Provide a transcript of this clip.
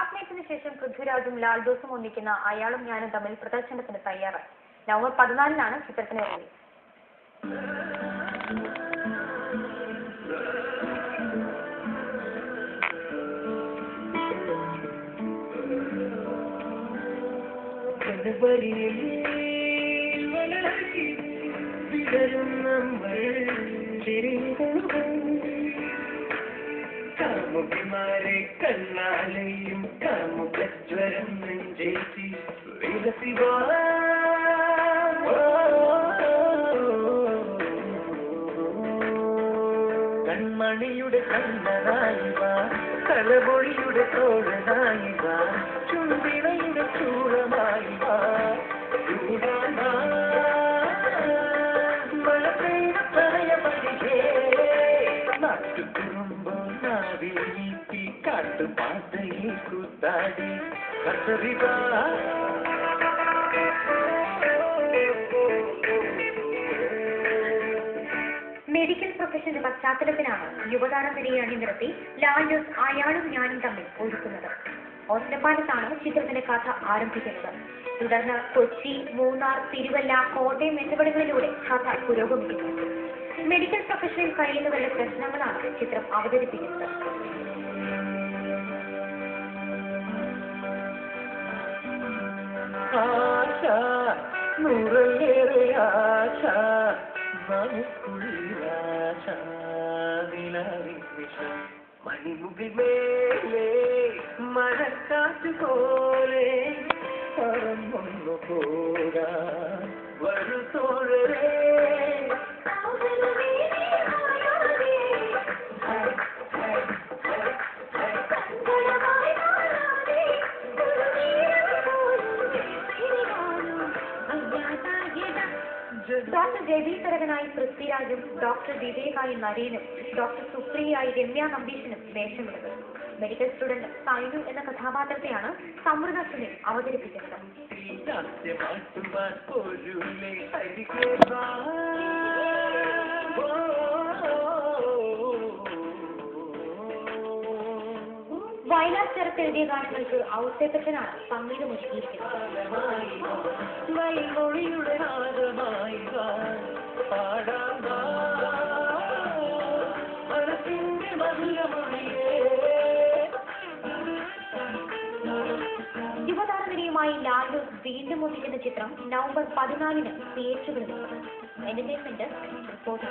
ക്ലാസ്മേറ്റ്സിന് ശേഷം പൃഥ്വിരാജും ലാൽദോസും ഒന്നിക്കുന്ന അയാളും ഞാനും തമ്മിൽ പ്രദർശനത്തിന് തയ്യാറായി. നവംബർ 14 ചിത്രത്തിന് റിലീസ്. കാമുകിമാരെ കണ്ണാലയും കാമുകജ്വരം നെഞ്ചേറ്റി വികസിവാ കൺമണിയുടെ കണ്ണനായി വാ, തലമൊഴിയുടെ തോഴനായി വാ, ചുണ്ടിണയുടെ ചൂടമായി വാ, മഴ പെയ്ത പ്രളയമടിയേ നാട്ടുകുറുമ്പോ നാവിൽ നീട്ടി കാട്ടുപാതയിൽ കൂത്താടി കസവിവാ. മെഡിക്കൽ പ്രൊഫഷന്റെ പശ്ചാത്തലത്തിലാണ് യുവതാരം വരെയെ അണിനിരത്തി ലാൽദോസ് അയാളും ഞാനും തമ്മിൽ ഒരുക്കുന്നത്. ഒറ്റപ്പാലത്താണ് ചിത്രത്തിന്റെ കഥ ആരംഭിക്കുന്നത്. തുടർന്ന് കൊച്ചി, മൂന്നാർ, തിരുവല്ല, കോട്ടയം എന്നിവിടങ്ങളിലൂടെ കഥ പുരോഗമിക്കുന്നു. മെഡിക്കൽ പ്രൊഫഷനിൽ കഴിയുന്നവരുടെ പ്രശ്നങ്ങളാണ് ചിത്രം അവതരിപ്പിക്കുന്നത്. മണിമുകിൽ മേലെ മഴക്കാറ്റ് പോലെ പറന്നു പോകാ വരു തോഴരേ. ഡോക്ടർ ജയവി തരകനായി പൃഥ്വിരാജും ഡോക്ടർ വിവേകായി നരേനും ഡോക്ടർ സുപ്രിയയായി രമ്യ നമ്പീശനും വേഷമിടുന്നത്. മെഡിക്കൽ സ്റ്റുഡന്റ് സൈനു എന്ന കഥാപാത്രത്തെയാണ് സമൃദ്ധ സുനിൽ അവതരിപ്പിക്കുന്നത്. വയലാർ ചേർത്ത് എഴുതിയ ഗാനങ്ങൾക്ക് ഔസേപ്പച്ചനാണ് സംഗീതം ഒരുക്കിയിരിക്കുന്നത്. യുവതാരനിരയുമായി ലാൽദോസ് വീണ്ടും ഒന്നിക്കുന്ന ചിത്രം നവംബർ 14 തിയേറ്ററുകളിൽ. Entertainment report.